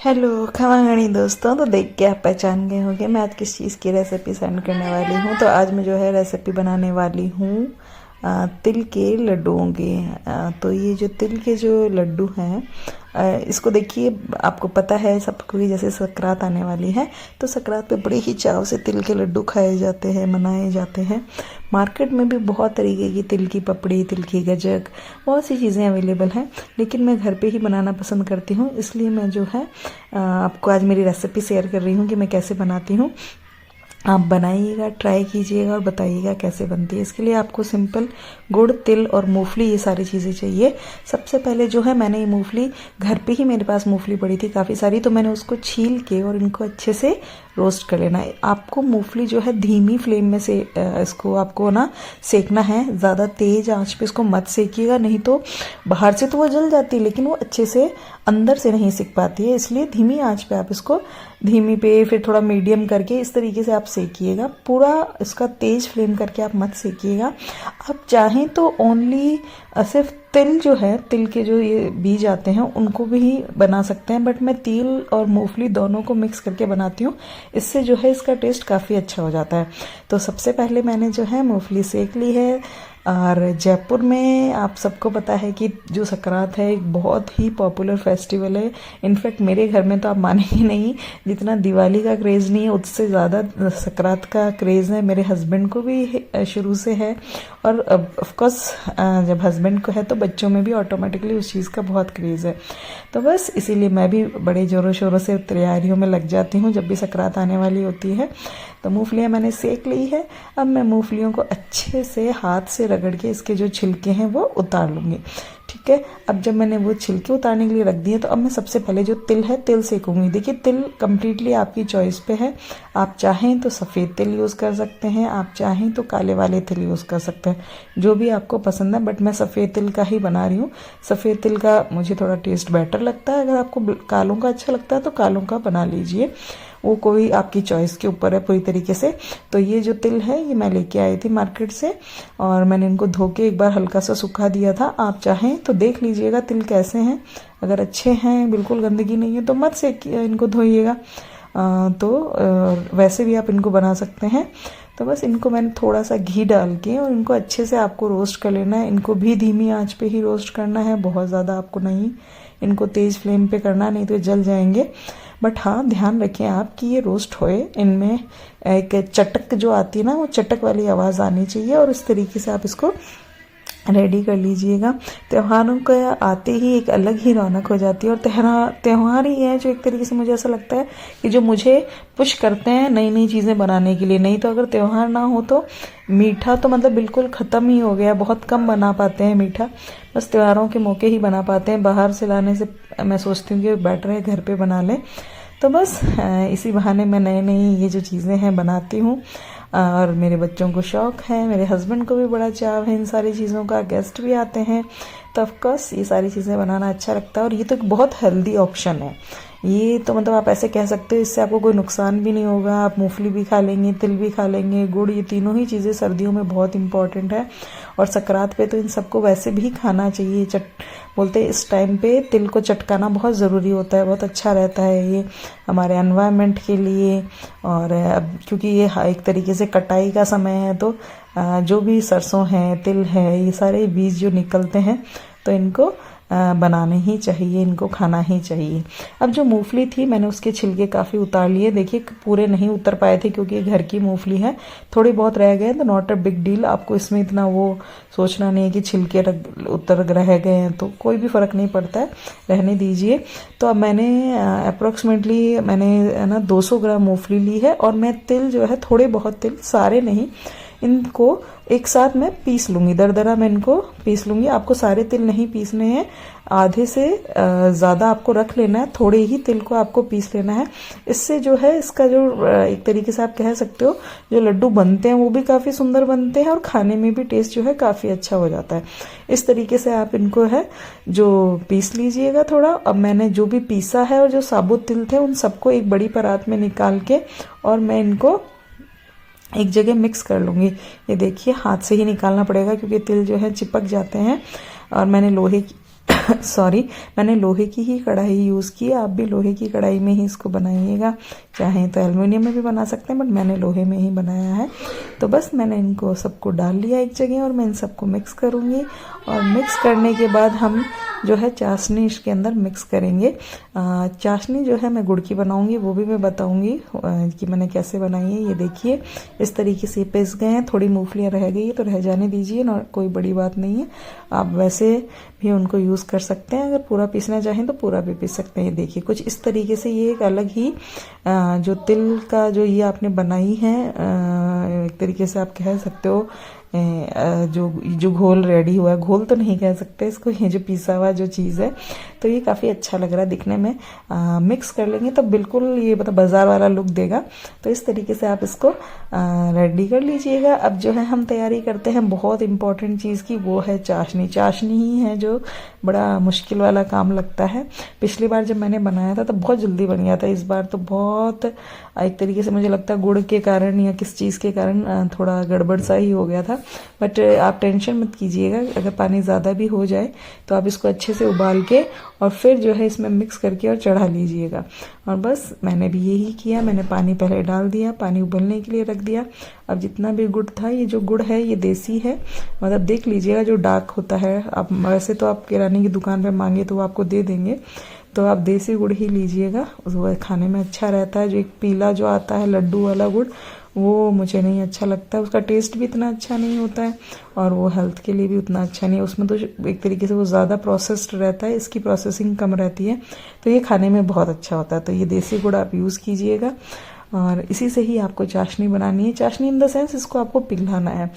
Hello खमागणी दोस्तों। तो देख के आप पहचान गए होंगे मैं आज किस चीज़ की रेसिपी सेंड करने वाली हूँ। तो आज मैं जो है रेसिपी बनाने वाली हूँ तिल के लड्डुओं की। तो ये जो तिल के जो लड्डू हैं इसको देखिए, आपको पता है सबको कि जैसे संक्रांत आने वाली है तो संक्रांत पे बड़े ही चाव से तिल के लड्डू खाए जाते हैं, मनाए जाते हैं। मार्केट में भी बहुत तरीके की तिल की पपड़ी, तिल की गजक, बहुत सी चीज़ें अवेलेबल हैं, लेकिन मैं घर पे ही बनाना पसंद करती हूँ। इसलिए मैं जो है आपको आज मेरी रेसिपी शेयर कर रही हूँ कि मैं कैसे बनाती हूँ। आप बनाइएगा, ट्राई कीजिएगा और बताइएगा कैसे बनती है। इसके लिए आपको सिंपल गुड़, तिल और मूंगफली, ये सारी चीज़ें चाहिए। सबसे पहले जो है मैंने ये मूंगफली, घर पे ही मेरे पास मूंगफली पड़ी थी काफ़ी सारी, तो मैंने उसको छील के और इनको अच्छे से रोस्ट कर लेना है। आपको मूंगफली जो है धीमी फ्लेम में से इसको आपको ना सेकना है। ज़्यादा तेज़ आंच पे इसको मत सेकिएगा, नहीं तो बाहर से तो वो जल जाती है लेकिन वो अच्छे से अंदर से नहीं सिक पाती है। इसलिए धीमी आंच पे आप इसको, धीमी पे फिर थोड़ा मीडियम करके इस तरीके से आप सेकिएगा। पूरा इसका तेज फ्लेम करके आप मत सेकिएगा। आप चाहें तो ओनली सिर्फ तिल जो है, तिल के जो ये बीज आते हैं उनको भी बना सकते हैं, बट मैं तिल और मूंगफली दोनों को मिक्स करके बनाती हूँ। इससे जो है इसका टेस्ट काफ़ी अच्छा हो जाता है। तो सबसे पहले मैंने जो है मूंगफली सेक ली है। और जयपुर में आप सबको पता है कि जो संक्रांत है एक बहुत ही पॉपुलर फेस्टिवल है। इनफैक्ट मेरे घर में तो आप मानेंगे नहीं, जितना दिवाली का क्रेज़ नहीं है उससे ज़्यादा संक्रांत का क्रेज़ है। मेरे हस्बैंड को भी शुरू से है, और ऑफकोर्स जब हस्बैंड को है तो बच्चों में भी ऑटोमेटिकली उस चीज़ का बहुत क्रेज़ है। तो बस इसीलिए मैं भी बड़े ज़ोरों शोरों से तैयारियों में लग जाती हूँ जब भी संक्रांत आने वाली होती है। तो मूंगफलियाँ मैंने सेक ली है। अब मैं मूंगफलियों को अच्छे से हाथ से रगड़ के इसके जो छिलके हैं वो उतार लूँगी। ठीक है, अब जब मैंने वो छिलके उतारने के लिए रख दिए तो अब मैं सबसे पहले जो तिल है तिल सेकूंगी। देखिए तिल कम्प्लीटली आपकी चॉइस पे है। आप चाहें तो सफ़ेद तिल यूज़ कर सकते हैं, आप चाहें तो काले वाले तिल यूज़ कर सकते हैं, जो भी आपको पसंद है। बट मैं सफ़ेद तिल का ही बना रही हूँ। सफ़ेद तिल का मुझे थोड़ा टेस्ट बेटर लगता है। अगर आपको कालों का अच्छा लगता है तो कालों का बना लीजिए, वो कोई आपकी चॉइस के ऊपर है पूरी तरीके से। तो ये जो तिल है ये मैं लेके आई थी मार्केट से, और मैंने इनको धो के एक बार हल्का सा सुखा दिया था। आप चाहें तो देख लीजिएगा तिल कैसे हैं, अगर अच्छे हैं, बिल्कुल गंदगी नहीं है तो मत से इनको धोइएगा। वैसे भी आप इनको बना सकते हैं। तो बस इनको मैंने थोड़ा सा घी डाल के और इनको अच्छे से आपको रोस्ट कर लेना है। इनको भी धीमी आंच पे ही रोस्ट करना है, बहुत ज़्यादा आपको नहीं इनको तेज़ फ्लेम पे करना, नहीं तो जल जाएंगे। बट हाँ, ध्यान रखें आप कि ये रोस्ट होए, इनमें एक चटक जो आती है ना, वो चटक वाली आवाज़ आनी चाहिए, और इस तरीके से आप इसको रेडी कर लीजिएगा। त्योहारों का आते ही एक अलग ही रौनक हो जाती है, और त्यौहार ही है जो एक तरीके से मुझे ऐसा लगता है कि जो मुझे पुश करते हैं नई नई चीज़ें बनाने के लिए। नहीं तो अगर त्यौहार ना हो तो मीठा तो मतलब बिल्कुल ख़त्म ही हो गया, बहुत कम बना पाते हैं मीठा, बस त्योहारों के मौके ही बना पाते हैं। बाहर से लाने से मैं सोचती हूँ कि बेटर है घर पे बना लें। तो बस इसी बहाने मैं नई नई ये जो चीज़ें हैं बनाती हूँ, और मेरे बच्चों को शौक़ है, मेरे हस्बैंड को भी बड़ा चाव है इन सारी चीज़ों का, गेस्ट भी आते हैं, तो ऑफकोर्स ये सारी चीज़ें बनाना अच्छा लगता है। और ये तो एक बहुत हेल्दी ऑप्शन है। ये तो मतलब आप ऐसे कह सकते हो इससे आपको कोई नुकसान भी नहीं होगा। आप मूंगफली भी खा लेंगे, तिल भी खा लेंगे, गुड़, ये तीनों ही चीज़ें सर्दियों में बहुत इंपॉर्टेंट है। और संक्रांत पे तो इन सबको वैसे भी खाना चाहिए। बोलते हैं इस टाइम पे तिल को चटकाना बहुत ज़रूरी होता है, बहुत अच्छा रहता है ये हमारे एनवायरनमेंट के लिए। और अब क्योंकि ये एक तरीके से कटाई का समय है, तो जो भी सरसों है, तिल है, ये सारे बीज जो निकलते हैं तो इनको बनाने ही चाहिए, इनको खाना ही चाहिए। अब जो मूंगफली थी मैंने उसके छिलके काफ़ी उतार लिए। देखिए पूरे नहीं उतर पाए थे क्योंकि घर की मूंगफली है, थोड़े बहुत रह गए तो नॉट अ बिग डील। आपको इसमें इतना वो सोचना नहीं है कि छिलके उतर रह गए हैं, तो कोई भी फ़र्क नहीं पड़ता है, रहने दीजिए। तो अब मैंने अप्रोक्सीमेटली मैंने ना 200 ग्राम मूंगफली ली है, और मैं तिल जो है थोड़े बहुत तिल, सारे नहीं, इनको एक साथ मैं पीस लूँगी, दरदरा मैं इनको पीस लूँगी। आपको सारे तिल नहीं पीसने हैं, आधे से ज़्यादा आपको रख लेना है, थोड़े ही तिल को आपको पीस लेना है। इससे जो है इसका जो एक तरीके से आप कह सकते हो जो लड्डू बनते हैं वो भी काफ़ी सुंदर बनते हैं, और खाने में भी टेस्ट जो है काफ़ी अच्छा हो जाता है। इस तरीके से आप इनको है जो पीस लीजिएगा थोड़ा। अब मैंने जो भी पीसा है और जो साबुत तिल थे उन सबको एक बड़ी परात में निकाल के, और मैं इनको एक जगह मिक्स कर लूँगी। ये देखिए हाथ से ही निकालना पड़ेगा क्योंकि तिल जो है चिपक जाते हैं। और मैंने लोहे सॉरी, मैंने लोहे की ही कढ़ाई यूज़ की। आप भी लोहे की कढ़ाई में ही इसको बनाइएगा, चाहें तो एल्युमिनियम में भी बना सकते हैं, बट मैंने लोहे में ही बनाया है। तो बस मैंने इनको सबको डाल लिया एक जगह और मैं इन सबको मिक्स करूँगी। और मिक्स करने के बाद हम जो है चाशनी इसके अंदर मिक्स करेंगे। चाशनी जो है मैं गुड़ की बनाऊंगी, वो भी मैं बताऊंगी कि मैंने कैसे बनाई है। ये देखिए इस तरीके से पिस गए हैं, थोड़ी मूंगफलियाँ रह गई है तो रह जाने दीजिए ना, कोई बड़ी बात नहीं है। आप वैसे भी उनको यूज़ कर सकते हैं, अगर पूरा पीसना चाहें तो पूरा भी पीस सकते हैं। ये देखिए कुछ इस तरीके से ये एक अलग ही जो तिल का जो ये आपने बनाई है, एक तरीके से आप कह सकते हो जो घोल रेडी हुआ है, घोल तो नहीं कह सकते इसको, ये जो पिसा हुआ जो चीज़ है, तो ये काफ़ी अच्छा लग रहा है दिखने में। मिक्स कर लेंगे तो बिल्कुल ये मतलब बाजार वाला लुक देगा। तो इस तरीके से आप इसको रेडी कर लीजिएगा। अब जो है हम तैयारी करते हैं बहुत इंपॉर्टेंट चीज़ की, वो है चाशनी। चाशनी ही है जो बड़ा मुश्किल वाला काम लगता है। पिछली बार जब मैंने बनाया था तो बहुत जल्दी बन गया था, इस बार तो बहुत एक तरीके से मुझे लगता है गुड़ के कारण या किस चीज़ के कारण थोड़ा गड़बड़ सा ही हो गया था। बट आप टेंशन मत कीजिएगा, अगर पानी ज़्यादा भी हो जाए तो आप इसको अच्छे से उबाल के और फिर जो है इसमें मिक्स करके और चढ़ा लीजिएगा। और बस मैंने भी यही किया, मैंने पानी पहले डाल दिया, पानी उबलने के लिए रख दिया। अब जितना भी गुड़ था, ये जो गुड़ है ये देसी है, मतलब देख लीजिएगा जो डार्क होता है। आप वैसे तो आप किराने की दुकान पे मांगे तो वो आपको दे देंगे, तो आप देसी गुड़ ही लीजिएगा, वो खाने में अच्छा रहता है। जो एक पीला जो आता है लड्डू वाला गुड़, वो मुझे नहीं अच्छा लगता, उसका टेस्ट भी इतना अच्छा नहीं होता है और वो हेल्थ के लिए भी उतना अच्छा नहीं है। उसमें तो एक तरीके से वो ज़्यादा प्रोसेस्ड रहता है, इसकी प्रोसेसिंग कम रहती है, तो ये खाने में बहुत अच्छा होता है। तो ये देसी गुड़ आप यूज़ कीजिएगा और इसी से ही आपको चाशनी बनानी है। चाशनी इन द सेंस इसको आपको पिघलाना है।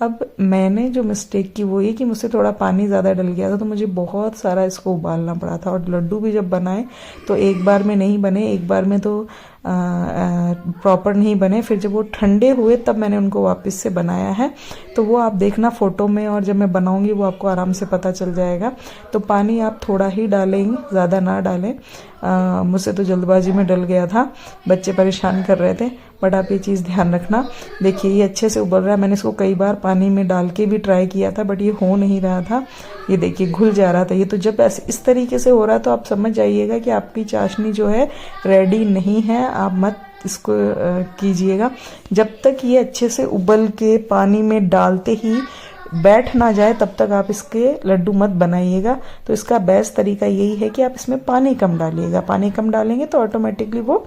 अब मैंने जो मिस्टेक की वो ये कि मुझसे थोड़ा पानी ज़्यादा डल गया था, तो मुझे बहुत सारा इसको उबालना पड़ा था। और लड्डू भी जब बनाए तो एक बार में नहीं बने, एक बार में तो प्रॉपर नहीं बने। फिर जब वो ठंडे हुए तब मैंने उनको वापस से बनाया है, तो वो आप देखना फ़ोटो में, और जब मैं बनाऊंगी वो आपको आराम से पता चल जाएगा। तो पानी आप थोड़ा ही डालेंगे, ज़्यादा ना डालें। मुझसे तो जल्दबाजी में डल गया था, बच्चे परेशान कर रहे थे, बट आप ये चीज़ ध्यान रखना। देखिए ये अच्छे से उबल रहा है, मैंने इसको कई बार पानी में डाल के भी ट्राई किया था, बट ये हो नहीं रहा था। ये देखिए घुल जा रहा था। ये तो जब ऐसे इस तरीके से हो रहा है तो आप समझ जाइएगा कि आपकी चाशनी जो है रेडी नहीं है। आप मत इसको कीजिएगा जब तक ये अच्छे से उबल के पानी में डालते ही बैठ ना जाए, तब तक आप इसके लड्डू मत बनाइएगा। तो इसका बेस्ट तरीका यही है कि आप इसमें पानी कम डालिएगा। पानी कम डालेंगे तो ऑटोमेटिकली वो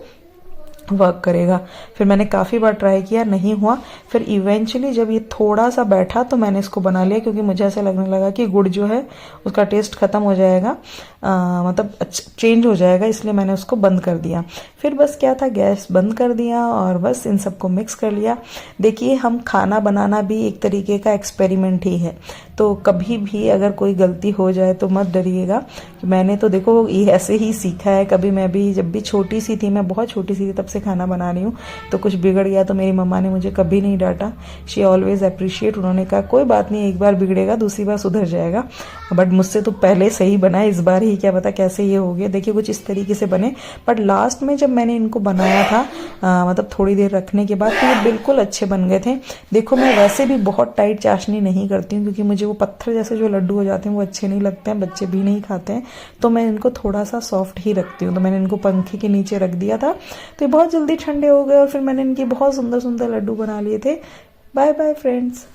वर्क करेगा। फिर मैंने काफ़ी बार ट्राई किया, नहीं हुआ। फिर इवेंचुअली जब ये थोड़ा सा बैठा तो मैंने इसको बना लिया, क्योंकि मुझे ऐसा लगने लगा कि गुड़ जो है उसका टेस्ट ख़त्म हो जाएगा, मतलब चेंज हो जाएगा, इसलिए मैंने उसको बंद कर दिया। फिर बस क्या था, गैस बंद कर दिया और बस इन सबको मिक्स कर लिया। देखिए हम खाना बनाना भी एक तरीके का एक्सपेरिमेंट ही है, तो कभी भी अगर कोई गलती हो जाए तो मत डरिएगा। मैंने तो देखो ये ऐसे ही सीखा है। कभी मैं भी जब भी छोटी सी थी, मैं बहुत छोटी सी थी तब से खाना बना रही हूँ, तो कुछ बिगड़ गया तो मेरी मम्मा ने मुझे कभी नहीं डांटा। शी ऑलवेज अप्रिशिएट, उन्होंने कहा कोई बात नहीं, एक बार बिगड़ेगा दूसरी बार सुधर जाएगा। बट मुझसे तो पहले सही बना, इस बार ही क्या पता कैसे ये हो गया। देखिए कुछ इस तरीके से बने, बट लास्ट में जब मैंने इनको बनाया था मतलब थोड़ी देर रखने के बाद, तो ये बिल्कुल अच्छे बन गए थे। देखो मैं वैसे भी बहुत टाइट चाशनी नहीं करती हूँ, क्योंकि मुझे वो पत्थर जैसे जो लड्डू हो जाते हैं वो अच्छे नहीं लगते हैं, बच्चे भी नहीं खाते हैं, तो मैं इनको थोड़ा सा सॉफ्ट ही रखती हूँ। तो मैंने इनको पंखे के नीचे रख दिया था, तो ये बहुत जल्दी ठंडे हो गए और फिर मैंने इनके बहुत सुंदर सुंदर लड्डू बना लिए थे। Bye bye friends.